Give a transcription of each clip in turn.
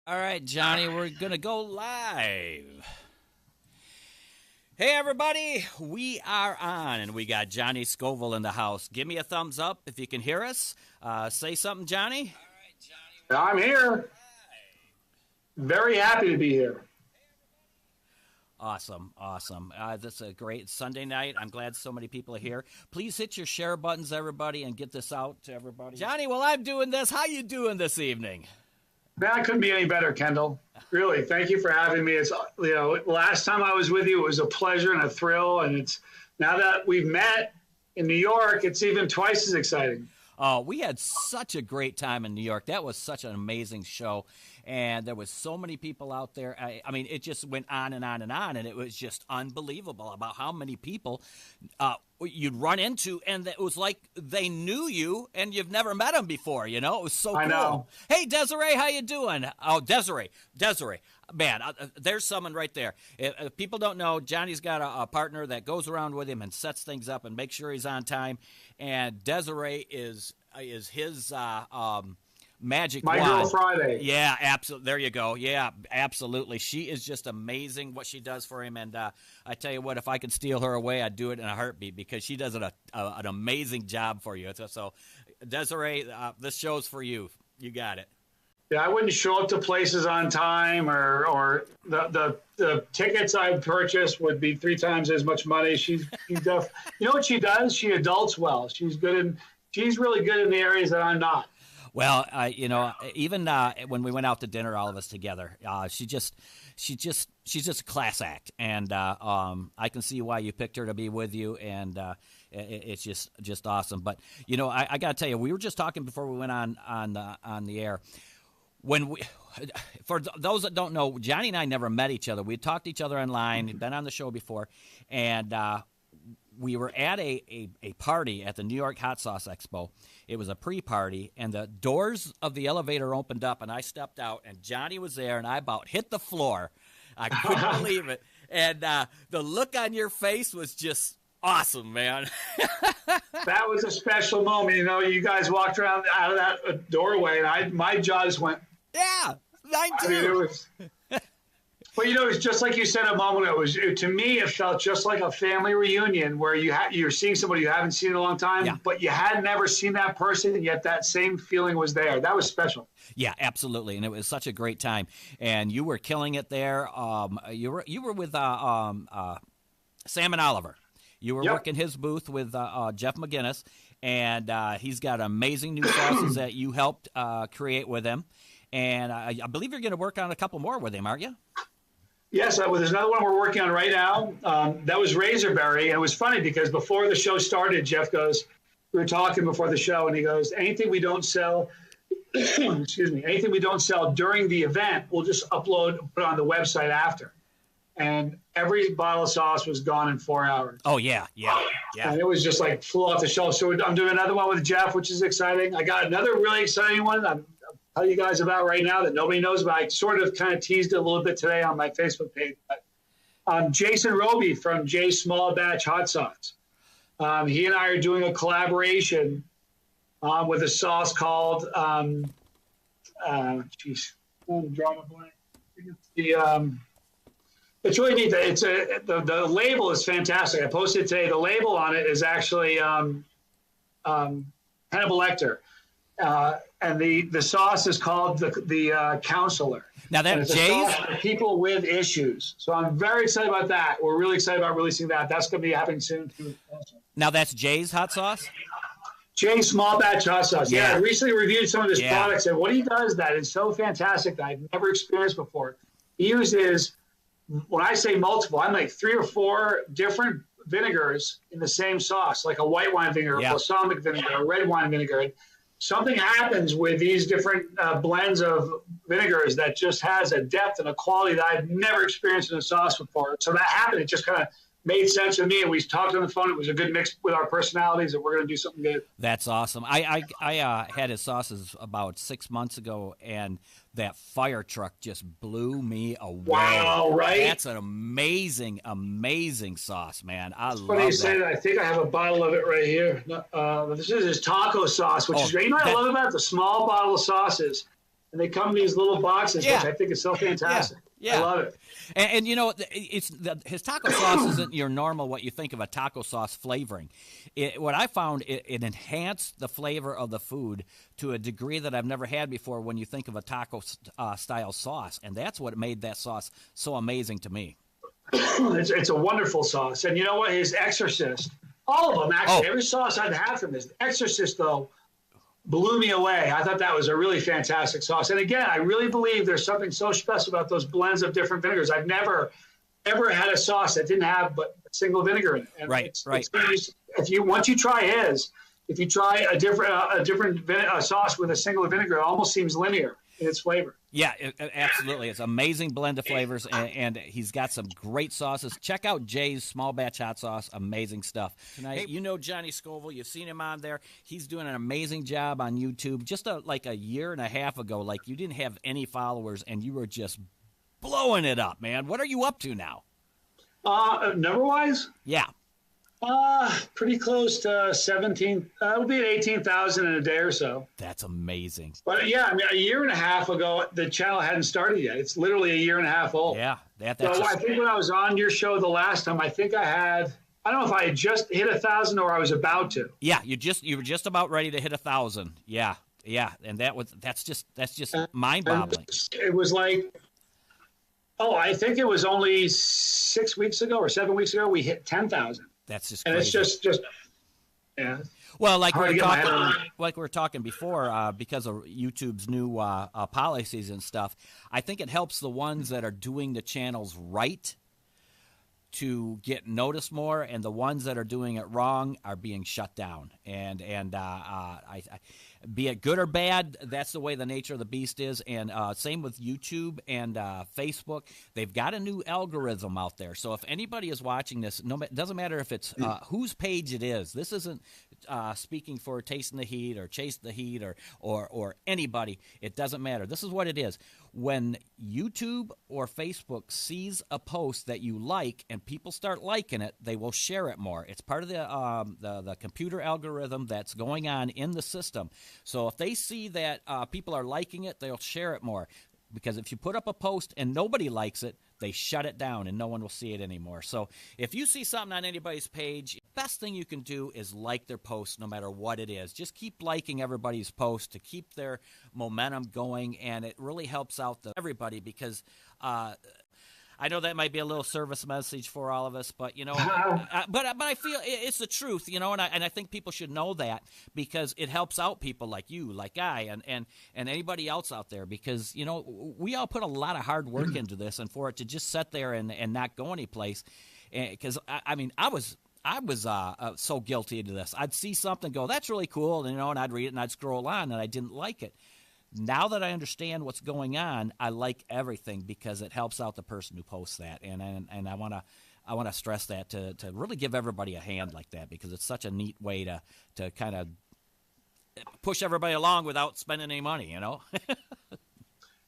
All right, Johnny, we're going to go live. Hey, everybody, we are on, and we got Johnny Scoville in the house. Give me a thumbs up if you can hear us. Say something, Johnny. I'm here. Very happy to be here. Awesome. This is a great Sunday night. I'm glad so many people are here. Please hit your share buttons, everybody, and get this out to everybody. Johnny, while I'm doing this, how you doing this evening? Man, I couldn't be any better, Kendall. Really, thank you for having me. It's last time I was with you, it was a pleasure and a thrill, and it's now that we've met in New York, it's even twice as exciting. Oh, we had such a great time in New York. That was such an amazing show, and there was so many people out there. I mean, it just went on and on and on, and it was just unbelievable about how many people you'd run into, and it was like they knew you, and you've never met them before. You know, it was so cool. I know. Hey, Desiree, how you doing? Oh, Desiree, man, there's someone right there. If people don't know, Johnny's got a partner that goes around with him and sets things up and makes sure he's on time. And Desiree is his magic My wand. Girl Friday. Yeah, absolutely. There you go. Yeah, absolutely. She is just amazing what she does for him. And I tell you what, if I could steal her away, I'd do it in a heartbeat because she does an amazing job for you. So Desiree, this show's for you. You got it. Yeah, I wouldn't show up to places on time, or the tickets I purchased would be 3 times as much money. She's you know what she does? She adults well. She's really good in the areas that I'm not. Well, even when we went out to dinner, all of us together, she's just a class act, and I can see why you picked her to be with you, and it's just awesome. But I got to tell you, we were just talking before we went on the air. For those that don't know, Johnny and I never met each other. We talked to each other online, been on the show before, and we were at a party at the New York Hot Sauce Expo. It was a pre-party, and the doors of the elevator opened up, and I stepped out, and Johnny was there, and I about hit the floor. I couldn't believe it. And the look on your face was just awesome, man. That was a special moment. You guys walked around out of that doorway, and my jaw just went. Yeah, mine too. I mean, it was. But it's just like you said a moment ago. To me, it felt just like a family reunion where you're seeing somebody you haven't seen in a long time, yeah. But you had never seen that person, and yet that same feeling was there. That was special. Yeah, absolutely, and it was such a great time. And you were killing it there. You were with Sam and Oliver. You were working his booth with Jeff McGinnis, and he's got amazing new sauces that you helped create with him. And I believe you're going to work on a couple more with him, aren't you? Yes, there's another one we're working on right now. That was Razorberry, and it was funny because before the show started, Jeff goes, we were talking before the show, and he goes, anything we don't sell, anything we don't sell during the event, we'll just put it on the website after. And every bottle of sauce was gone in 4 hours. Oh, yeah. And it was just like flew off the shelf. So I'm doing another one with Jeff, which is exciting. I got another really exciting one I'll tell you guys about right now that nobody knows about. I sort of kind of teased it a little bit today on my Facebook page. But, Jason Roby from J Small Batch Hot Sauce. He and I are doing a collaboration with a sauce called, I'm drawing a blank. It's really neat. The label is fantastic. I posted today. The label on it is actually Hannibal Lecter. And the sauce is called the Counselor. Now that's Jay's? For people with issues. So I'm very excited about that. We're really excited about releasing that. That's going to be happening soon too. Now that's Jay's hot sauce? Jay's Small Batch Hot Sauce. Yeah, I recently reviewed some of his products, and what he does that is so fantastic that I've never experienced before. He uses, when I say multiple, I make 3 or 4 different vinegars in the same sauce, like a white wine vinegar, a balsamic vinegar, a red wine vinegar. Something happens with these different blends of vinegars that just has a depth and a quality that I've never experienced in a sauce before. So that happened. It just kind of made sense to me, and we talked on the phone. It was a good mix with our personalities, and we're going to do something good. That's awesome. I had his sauces about 6 months ago, and that fire truck just blew me away. Wow, right? That's an amazing, amazing sauce, man. I love funny you say that. that. I think I have a bottle of it right here. This is his taco sauce, which is great. You know what I love about it? The small bottle of sauces. and they come in these little boxes, Yeah. which I think is so fantastic. Yeah. I love it. And you know, his taco sauce isn't your normal what you think of a taco sauce flavoring. What I found, it enhanced the flavor of the food to a degree that I've never had before when you think of a taco style sauce, and that's what made that sauce so amazing to me. It's a wonderful sauce, and you know what? His Exorcist, all of them actually, every sauce I've had from this Exorcist though, blew me away. I thought that was a really fantastic sauce. And again, I really believe there's something so special about those blends of different vinegars. I've never, ever had a sauce that didn't have but a single vinegar in it. And right. Once you try his, if you try a different sauce with a single vinegar, it almost seems linear in its flavor. Yeah, absolutely. It's an amazing blend of flavors, and he's got some great sauces. Check out Jay's Small Batch Hot Sauce. Amazing stuff. Tonight, you know Johnny Scoville. You've seen him on there. He's doing an amazing job on YouTube. Just like a year and a half ago, like you didn't have any followers, and you were just blowing it up, man. What are you up to now? Number-wise? Yeah. Pretty close to 17. It'll be at 18,000 in a day or so. That's amazing. But yeah, I mean, a year and a half ago, the channel hadn't started yet. It's literally a year and a half old. Yeah, so I think when I was on your show the last time, I think I don't know if I had just hit 1,000 or I was about to. Yeah, you were just about ready to hit 1,000. Yeah, and that's just mind-boggling. It was like, I think it was only 6 weeks ago or 7 weeks ago we hit 10,000. That's just and crazy. It's just yeah. Well, like we were talking before, because of YouTube's new policies and stuff, I think it helps the ones that are doing the channels right to get noticed more, and the ones that are doing it wrong are being shut down. And I be it good or bad, that's the way the nature of the beast is. And same with YouTube and Facebook. They've got a new algorithm out there. So if anybody is watching this, it doesn't matter if it's whose page it is. This isn't speaking for Tasting the Heat or Chase the Heat or anybody. It doesn't matter. This is what it is. When YouTube or Facebook sees a post that you like and people start liking it, they will share it more. It's part of the computer algorithm that's going on in the system. So if they see that people are liking it, they'll share it more. Because if you put up a post and nobody likes it, they shut it down and no one will see it anymore. So if you see something on anybody's page, the best thing you can do is like their post no matter what it is. Just keep liking everybody's post to keep their momentum going, and it really helps out everybody because I know that might be a little service message for all of us, but but I feel it's the truth, and I think people should know that because it helps out people like you, like I, and anybody else out there because we all put a lot of hard work into this, and for it to just sit there and not go anyplace, because I was so guilty to this. I'd see something, go, that's really cool, and I'd read it and I'd scroll on, and I didn't like it. Now that I understand what's going on, I like everything because it helps out the person who posts that, and I want to stress that to really give everybody a hand like that because it's such a neat way to kind of push everybody along without spending any money,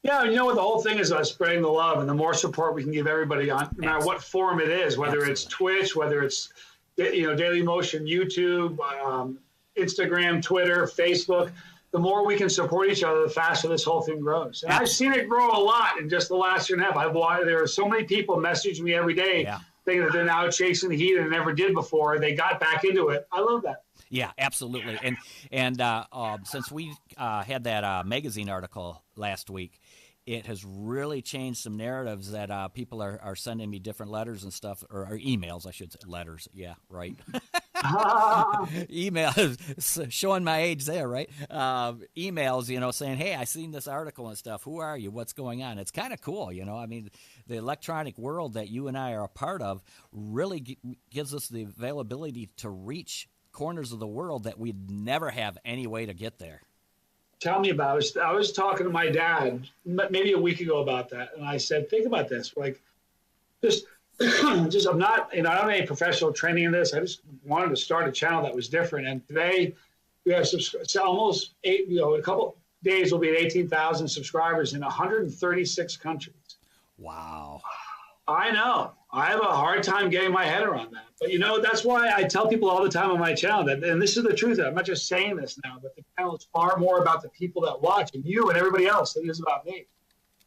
Yeah, what the whole thing is about spreading the love, and the more support we can give everybody on, no matter what form it is, whether it's Twitch, whether it's Daily Motion, YouTube, Instagram, Twitter, Facebook. The more we can support each other, the faster this whole thing grows. And I've seen it grow a lot in just the last year and a half. There are so many people messaging me every day thinking that they're now chasing the heat and never did before. They got back into it. I love that. Yeah, absolutely. And since we had that magazine article last week, it has really changed some narratives that people are sending me different letters and stuff, or emails, I should say. Letters, yeah, right. Emails, showing my age there, right? Emails, saying, hey, I seen this article and stuff. Who are you? What's going on? It's kind of cool, the electronic world that you and I are a part of really gives us the availability to reach corners of the world that we'd never have any way to get there. Tell me about it. I was talking to my dad maybe a week ago about that, and I said, think about this. Like, just I'm not, I don't have any professional training in this. I just wanted to start a channel that was different. And today we have almost a couple days we'll be at 18,000 subscribers in 136 countries. Wow. I know. I have a hard time getting my head around that. But, that's why I tell people all the time on my channel that, and this is the truth, I'm not just saying this now, but the channel is far more about the people that watch and you and everybody else than it is about me.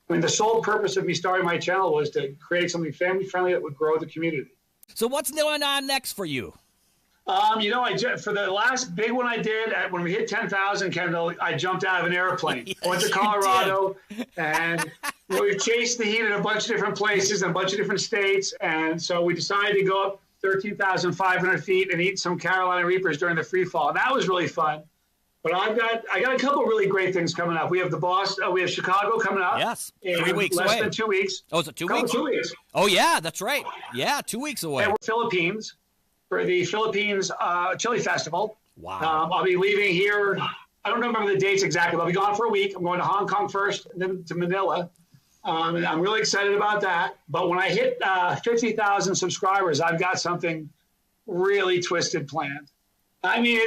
I mean, the sole purpose of me starting my channel was to create something family-friendly that would grow the community. So what's going on next for you? For the last big one I did, when we hit 10,000, Kendall, I jumped out of an airplane. Yes, I went to Colorado, and we chased the heat in a bunch of different places in a bunch of different states. And so we decided to go up 13,500 feet and eat some Carolina Reapers during the free fall. And that was really fun. But I got a couple of really great things coming up. We have we have Chicago coming up. Yes, in 3 weeks less away. than 2 weeks. Oh, is it 2 weeks? 2 weeks. Oh, yeah, that's right. Yeah, 2 weeks away. And we're Philippines for the Philippines Chili Festival. Wow. I'll be leaving here. I don't remember the dates exactly, but I'll be gone for a week. I'm going to Hong Kong first, and then to Manila. And I'm really excited about that. But when I hit 50,000 subscribers, I've got something really twisted planned. I mean,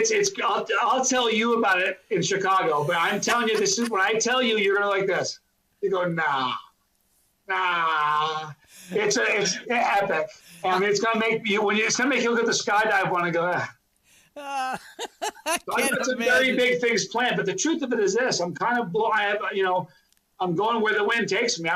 I'll tell you about it in Chicago, but I'm telling you, this is when I tell you, you're going to like this. You go, nah. It's epic. And it's going to make you look at the skydive one and go, I I've can't got some imagine. very big things planned, but the truth of it is this: I'm kind of I'm going where the wind takes me.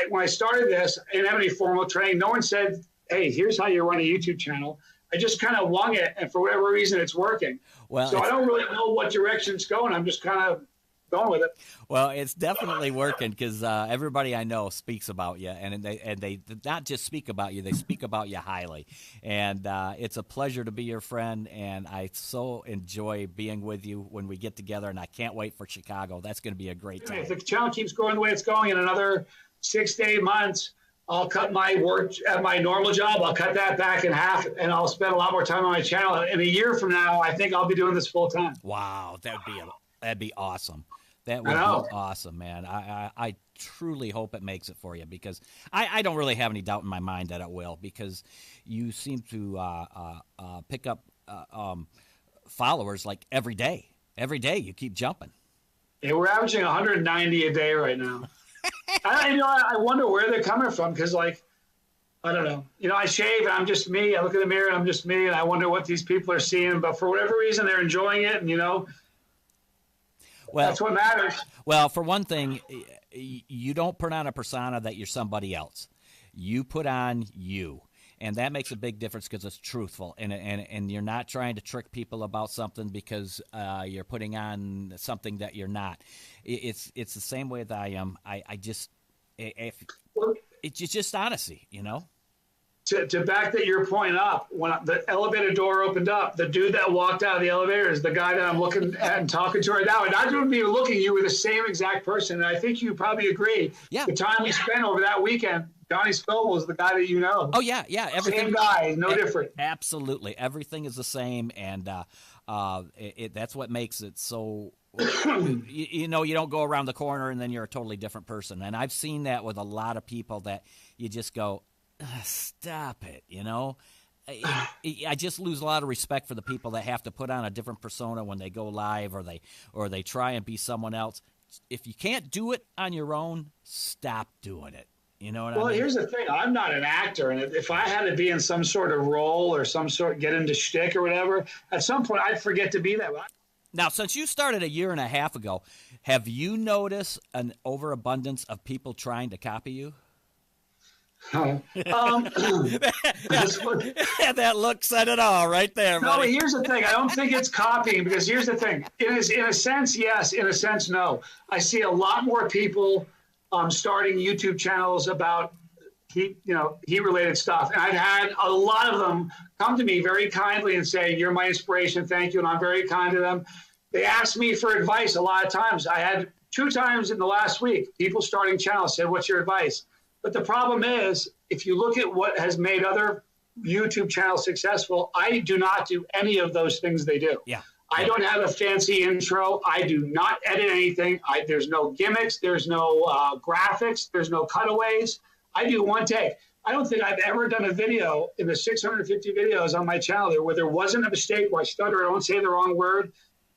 When I started this, I didn't have any formal training. No one said, "Hey, here's how you run a YouTube channel." I just kind of wung it, and for whatever reason, it's working. Well, so I don't really know what direction it's going. I'm just kind of going with it. Well, it's definitely working because everybody I know speaks about you, and they not just speak about you; they speak about you highly. And it's a pleasure to be your friend, and I so enjoy being with you when we get together. And I can't wait for Chicago. That's going to be a great time. If the channel keeps growing the way it's going, in another 6 to 8 months, I'll cut my work at my normal job. I'll cut that back in half, and I'll spend a lot more time on my channel. And a year from now, I think I'll be doing this full time. Wow, that'd be awesome. That would be awesome, man. I truly hope it makes it for you because I don't really have any doubt in my mind that it will because you seem to pick up followers like every day. Every day you keep jumping. Yeah, we're averaging 190 a day right now. I wonder where they're coming from because, I don't know. I shave and I'm just me. I look in the mirror and I'm just me, and I wonder what these people are seeing. But for whatever reason, they're enjoying it, and that's what matters. Well, for one thing, you don't put on a persona that you're somebody else. You put on you. And that makes a big difference because it's truthful, and you're not trying to trick people about something because you're putting on something that you're not. It's the same way that I am. It's just honesty, To back your point up, when the elevator door opened up, the dude that walked out of the elevator is the guy that I'm looking at and talking to right now. And I wouldn't be looking, you were the same exact person. And I think you probably agree. Yeah. The time we spent over that weekend, Johnny Scoville is the guy that you know. Oh, yeah. Everything, same guy, no different. Absolutely. Everything is the same, and that's what makes it so you don't go around the corner and then you're a totally different person. And I've seen that with a lot of people that you just go, stop it, I just lose a lot of respect for the people that have to put on a different persona when they go live or they try and be someone else. If you can't do it on your own, stop doing it. You know what I mean? Well, here's the thing. I'm not an actor, and if I had to be in some sort of role or get into shtick or whatever, at some point I'd forget to be that. Now, since you started a year and a half ago, have you noticed an overabundance of people trying to copy you? That look said it all right there, buddy. No, but here's the thing. I don't think it's copying because here's the thing. In a sense, yes. In a sense, no. I see a lot more people starting YouTube channels about heat-related stuff. And I've had a lot of them come to me very kindly and say, "You're my inspiration. Thank you." And I'm very kind to them. They ask me for advice a lot of times. I had 2 times in the last week, people starting channels said, "What's your advice?" But the problem is, if you look at what has made other YouTube channels successful, I do not do any of those things they do. Yeah. I don't have a fancy intro. I do not edit anything. There's no gimmicks. There's no graphics. There's no cutaways. I do one take. I don't think I've ever done a video in the 650 videos on my channel where there wasn't a mistake, where I stutter, I don't say the wrong word.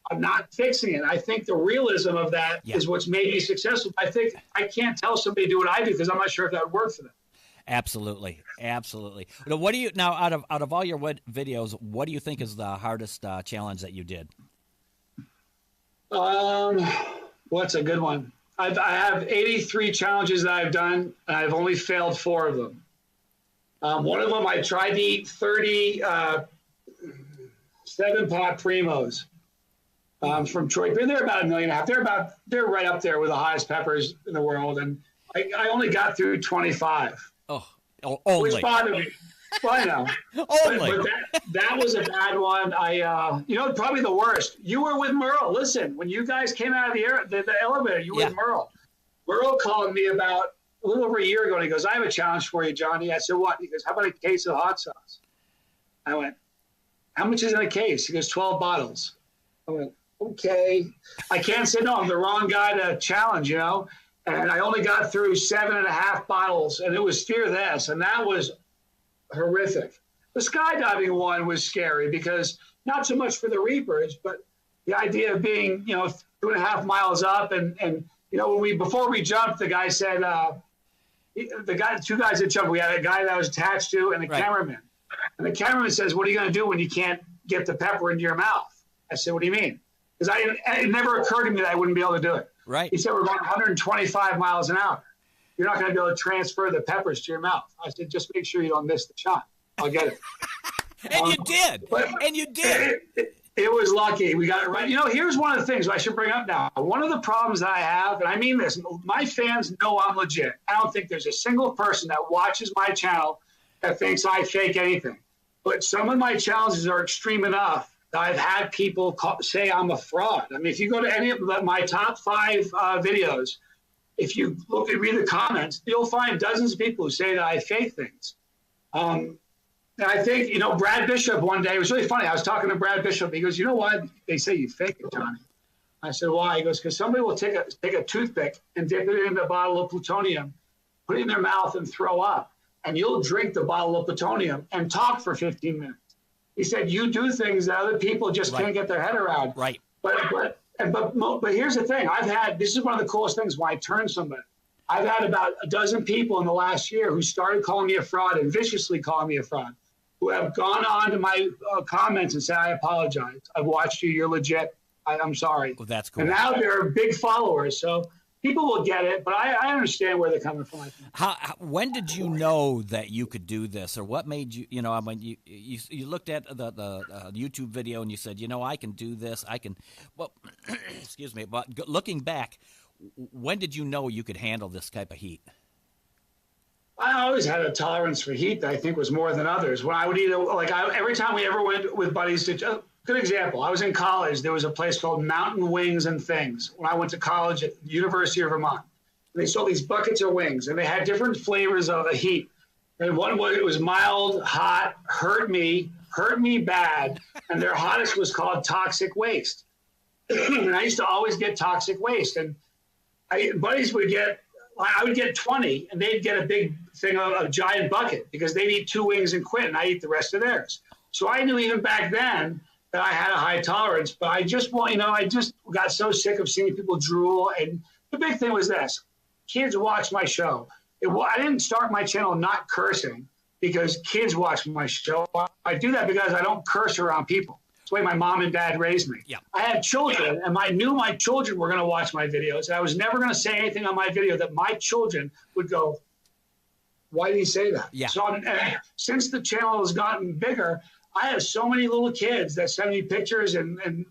I'm not fixing it. I think the realism of that is what's made me successful. I think I can't tell somebody to do what I do because I'm not sure if that would work for them. Absolutely, absolutely. Now, what do you now out of all your videos? What do you think is the hardest challenge that you did? What's a good one? I have 83 challenges that I've done, and I've only failed 4 of them. One of them, I tried to eat 30 7-pot primos from Troy. They're about 1.5 million. They're right up there with the highest peppers in the world, and I only got through 25. Oh, only. Which bothered me. Well, I know. Only. But that was a bad one. Probably the worst. You were with Merle. Listen, when you guys came out of the elevator, you were with Merle. Merle called me about a little over a year ago, and he goes, I have a challenge for you, Johnny. I said, what? He goes, how about a case of hot sauce? I went, how much is in a case? He goes, 12 bottles. I went, okay. I can't say no. I'm the wrong guy to challenge, And I only got through 7.5 bottles, and it was fearless, and that was horrific. The skydiving one was scary because not so much for the Reapers, but the idea of being, 2.5 miles up, and before we jumped, the guy said, two guys that jumped, we had a guy that I was attached to and a cameraman, and the cameraman says, "What are you going to do when you can't get the pepper into your mouth?" I said, "What do you mean?" Because it never occurred to me that I wouldn't be able to do it. Right. He said, we're going 125 miles an hour. You're not going to be able to transfer the peppers to your mouth. I said, just make sure you don't miss the shot. I'll get it. And you did. And you did. It was lucky. We got it right. Here's one of the things I should bring up now. One of the problems that I have, and I mean this, my fans know I'm legit. I don't think there's a single person that watches my channel that thinks I fake anything. But some of my challenges are extreme enough I've had people say I'm a fraud. I mean, if you go to any of my top 5 videos, if you look and read the comments, you'll find dozens of people who say that I fake things. And I think, Brad Bishop one day, it was really funny. I was talking to Brad Bishop. He goes, you know what? They say you fake it, Johnny. I said, why? He goes, because somebody will take a toothpick and dip it in a bottle of plutonium, put it in their mouth and throw up. And you'll drink the bottle of plutonium and talk for 15 minutes. He said, you do things that other people just can't get their head around. Right. But here's the thing. This is one of the coolest things when I turn somebody. I've had about a dozen people in the last year who started calling me a fraud and viciously calling me a fraud, who have gone on to my comments and said, I apologize. I've watched you. You're legit. I'm sorry. Well, that's cool. And now they're big followers. So people will get it, but I understand where they're coming from. When did you know that you could do this, or what made you? When you looked at the YouTube video and you said, I can do this. I can. Well, excuse me. But looking back, when did you know you could handle this type of heat? I always had a tolerance for heat that I think was more than others. When I would eat, every time we ever went with buddies to. Good example. I was in college. There was a place called Mountain Wings and Things when I went to college at the University of Vermont. They sold these buckets of wings, and they had different flavors of the heat. And one was, it was mild, hot, hurt me bad, and their hottest was called Toxic Waste. And I used to always get Toxic Waste, and buddies would get. I would get 20, and they'd get a big thing of a giant bucket because they'd eat 2 wings and quit, and I eat the rest of theirs. So I knew even back then that I had a high tolerance, but I just got so sick of seeing people drool. And the big thing was this: kids watch my show. I didn't start my channel not cursing because kids watch my show. I do that because I don't curse around people. It's the way my mom and dad raised me. Yeah. I had children, and I knew my children were going to watch my videos. And I was never going to say anything on my video that my children would go, why did he say that? Yeah. So since the channel has gotten bigger, I have so many little kids that send me pictures and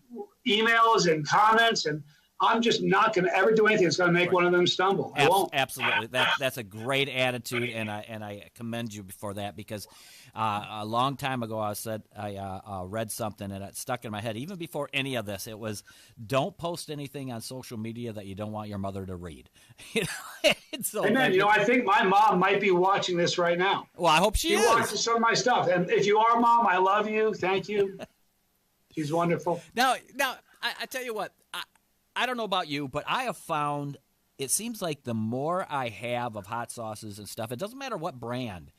emails and comments, and I'm just not going to ever do anything that's going to make one of them stumble. I won't. Absolutely. That's a great attitude, and I commend you for that, because a long time ago I read something and it stuck in my head even before any of this. It was, don't post anything on social media that you don't want your mother to read. So Amen. I think my mom might be watching this right now. Well, I hope she is. She watches some of my stuff, and if you are, Mom, I love you. Thank you. She's wonderful. Now, I tell you what. I don't know about you, but I have found it seems like the more I have of hot sauces and stuff, it doesn't matter what brand,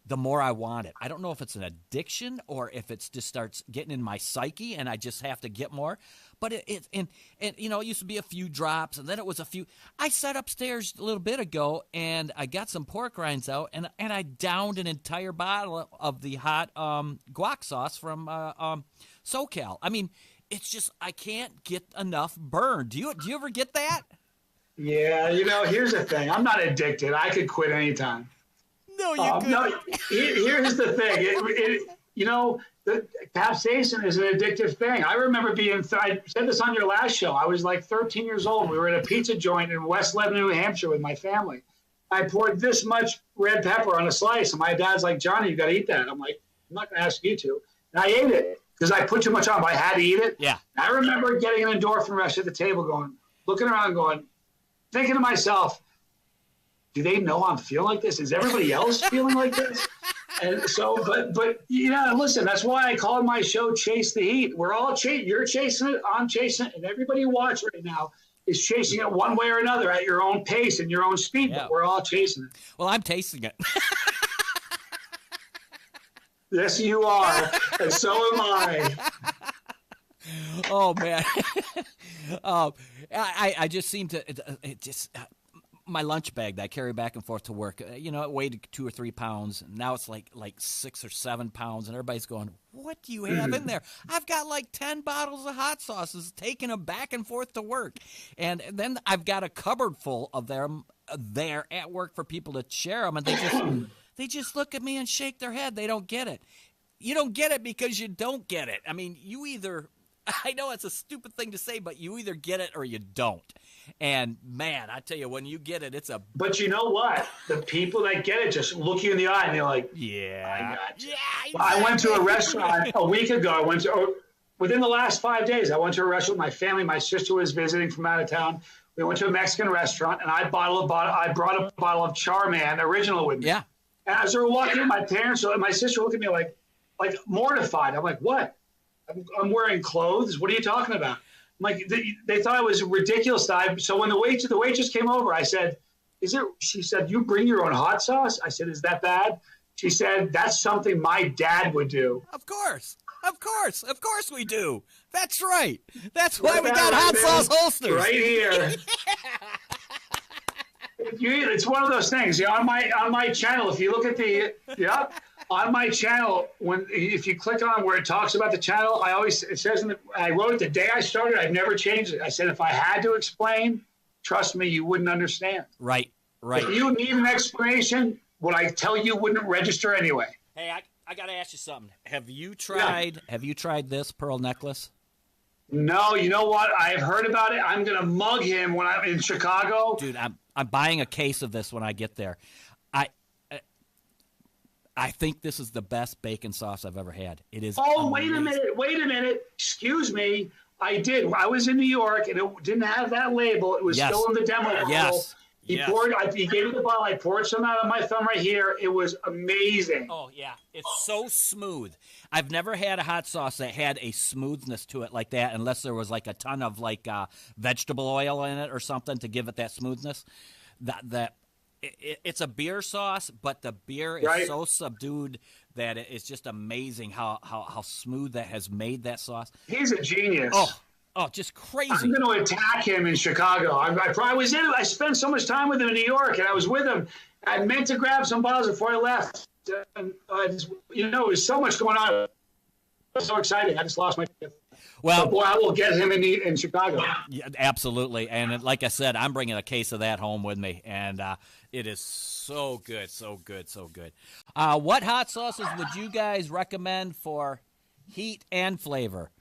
the more I want it. I don't know if it's an addiction or if it's just starts getting in my psyche and I just have to get more. But it you know, it used to be a few drops, and then it was a few. I sat upstairs a little bit ago, and I got some pork rinds out, and I downed an entire bottle of the hot guac sauce from SoCal. I mean, it's just I can't get enough burn. Do you ever get that? Yeah, you know, here's the thing. I'm not addicted. I could quit anytime. No, you couldn't. No, here's the thing. You know, the capsaicin is an addictive thing. I remember I said this on your last show. I was like 13 years old. We were at a pizza joint in West Lebanon, New Hampshire with my family. I poured this much red pepper on a slice, and my dad's like, Johnny, you got to eat that. I'm like, I'm not going to ask you to. And I ate it because I put too much on, but I had to eat it. Yeah. And I remember getting an endorphin rush at the table looking around going, thinking to myself, do they know I'm feeling like this? Is everybody else feeling like this? And so, but yeah, listen, that's why I call my show Chase the Heat. We're all you're chasing it, I'm chasing it, and everybody watching right now is chasing it one way or another at your own pace and your own speed, but we're all chasing it. Well, I'm tasting it. Yes, you are, and so am I. Oh, man. I just seem to my lunch bag that I carry back and forth to work, you know, it weighed 2 or 3 pounds. Now it's like 6 or 7 pounds, and everybody's going, what do you have in there? I've got like 10 bottles of hot sauces, taking them back and forth to work. And then I've got a cupboard full of them there at work for people to share them, and they just look at me and shake their head. They don't get it. You don't get it because you don't get it. I mean, you either – I know it's a stupid thing to say, but you either get it or you don't. And, man, I tell you, when you get it, it's a – But you know what? The people that get it just look you in the eye, and they're like, yeah. I got you. Yeah, exactly. Well, I went to a restaurant a week ago. Within the last 5 days, I went to a restaurant with my family. My sister was visiting from out of town. We went to a Mexican restaurant, and I brought a bottle of Charman Original with me. Yeah. And as we were walking in, my parents and my sister looked at me like mortified. I'm like, what? I'm wearing clothes. What are you talking about? I'm like, they thought it was ridiculous. So when the waitress came over, I said, she said, you bring your own hot sauce? I said, is that bad? She said, that's something my dad would do. Of course we do. That's right. That's why we got hot sauce holsters. Right here. It's one of those things. On my channel, if you look at on my channel, if you click on where it talks about the channel, it says I wrote it the day I started. I've never changed it. I said if I had to explain, trust me, you wouldn't understand. Right. If you need an explanation, what I tell you wouldn't register anyway. Hey, I got to ask you something. Have you tried this pearl necklace? No, you know what? I've heard about it. I'm gonna mug him when I'm in Chicago. Dude, I'm buying a case of this when I get there. I think this is the best bacon sauce I've ever had. It is. Oh, amazing. wait a minute. Excuse me. I did. I was in New York, and it didn't have that label. It was still in the demo bottle. Yes. He gave me the bottle. I poured some out of my thumb right here. It was amazing. Oh, yeah. It's so smooth. I've never had a hot sauce that had a smoothness to it like that unless there was like a ton of like vegetable oil in it or something to give it that smoothness. It's a beer sauce, but the beer is so subdued that it's just amazing how smooth that has made that sauce. He's a genius. Oh, just crazy. I'm going to attack him in Chicago. I spent so much time with him in New York, and I was with him. I meant to grab some bottles before I left. And, there was so much going on. It was so exciting. I just lost my – well, boy, I will get him in Chicago. Yeah, absolutely. And like I said, I'm bringing a case of that home with me, and it is so good, so good, so good. What hot sauces would you guys recommend for heat and flavor?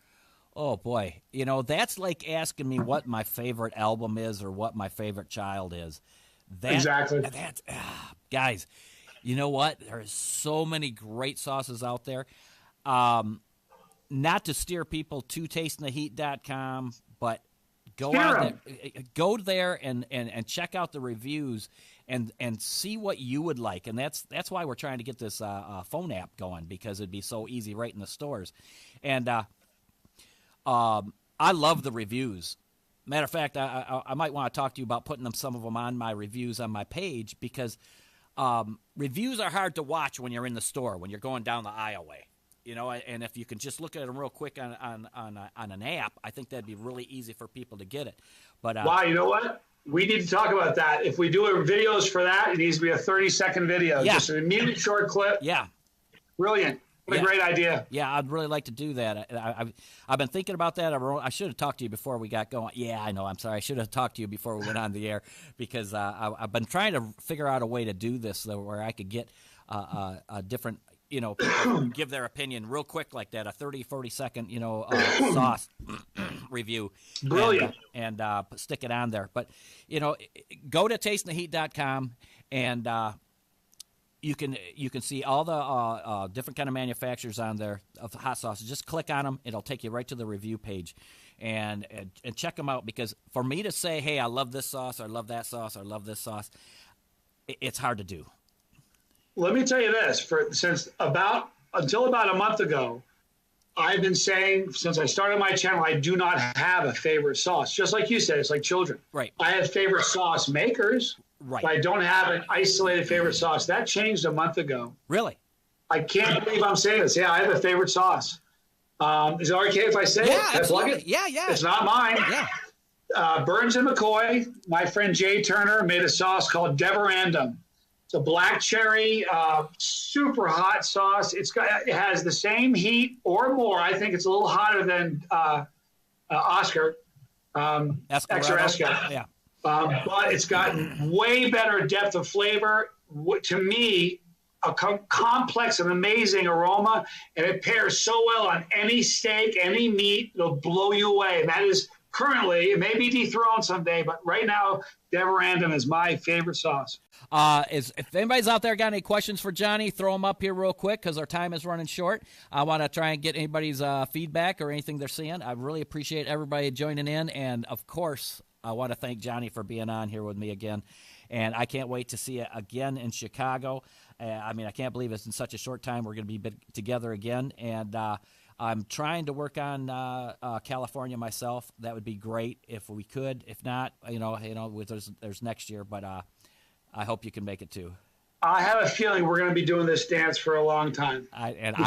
Oh, boy. That's like asking me what my favorite album is or what my favorite child is. Exactly. Guys, you know what? There's so many great sauces out there. Not to steer people to tastingtheheat.com, but go there and check out the reviews and see what you would like. And that's why we're trying to get this phone app going, because it'd be so easy right in the stores. And I love the reviews. Matter of fact, I might want to talk to you about putting some of them on my reviews on my page, because reviews are hard to watch when you're in the store, when you're going down the aisleway. You know, and if you can just look at them real quick on an app, I think that'd be really easy for people to get it. But wow, you know what? We need to talk about that. If we do videos for that, it needs to be a 30-second video, just an immediate short clip. Yeah, brilliant. What a great idea. Yeah, I'd really like to do that. I've been thinking about that. I should have talked to you before we got going. Yeah, I know. I'm sorry. I should have talked to you before we went on the air because I've been trying to figure out a way to do this though, where I could get a different, people give their opinion real quick like that, a 30, 40-second, sauce review. Brilliant. And stick it on there. But, go to tastingtheheat.com and you can see all the different kind of manufacturers on there of hot sauces. Just click on them. It'll take you right to the review page and check them out, because for me to say, hey, I love this sauce, or I love that sauce, or I love this sauce, it's hard to do. Let me tell you this, until about a month ago, I've been saying, since I started my channel, I do not have a favorite sauce. Just like you said, it's like children. Right. I have favorite sauce makers, right, but I don't have an isolated favorite sauce. That changed a month ago. Really? I can't believe I'm saying this. Yeah, I have a favorite sauce. Is it okay if I say it? Yeah, absolutely. Plug it? Yeah. It's not mine. Yeah. Burns and McCoy, my friend Jay Turner, made a sauce called Deverandum. It's a black cherry, super hot sauce. It has the same heat or more. I think it's a little hotter than Oscar. Extra Esca. Yeah. But it's gotten way better depth of flavor. To me, a complex and amazing aroma, and it pairs so well on any steak, any meat. It'll blow you away. And that is currently, it may be dethroned someday, but right now, Deverandum is my favorite sauce. If anybody's out there got any questions for Johnny, throw them up here real quick because our time is running short. I want to try and get anybody's feedback or anything they're seeing. I really appreciate everybody joining in, and of course, I want to thank Johnny for being on here with me again, and I can't wait to see you again in Chicago. I can't believe it's in such a short time we're going to be together again, and I'm trying to work on California myself. That would be great if we could. If not, there's next year, but I hope you can make it too. I have a feeling we're going to be doing this dance for a long time.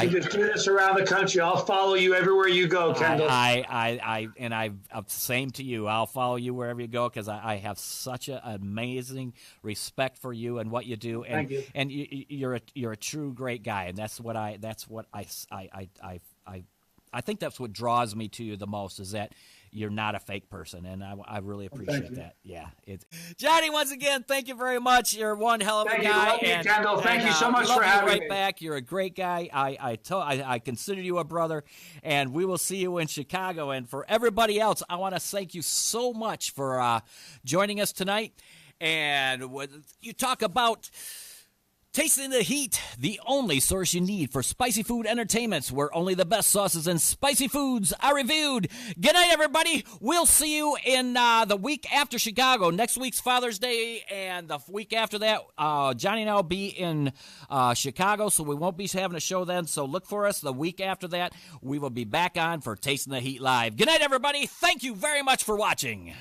You just do this around the country. I'll follow you everywhere you go, Kendall. Same to you. I'll follow you wherever you go because I have such an amazing respect for you and what you do. And, Thank you. And you're a true great guy, and I think that's what draws me to you the most, is that you're not a fake person, and I really appreciate that. Yeah, Johnny, once again, thank you very much. You're one hell of a guy. Thank you, Kendall. Thank you so much for having me. Back. You're a great guy. I consider you a brother, and we will see you in Chicago. And for everybody else, I want to thank you so much for joining us tonight. And you talk about Tasting the Heat, the only source you need for spicy food entertainments, where only the best sauces and spicy foods are reviewed. Good night, everybody. We'll see you in the week after Chicago. Next week's Father's Day, and the week after that, Johnny and I will be in Chicago, so we won't be having a show then. So look for us the week after that. We will be back on for Tasting the Heat Live. Good night, everybody. Thank you very much for watching.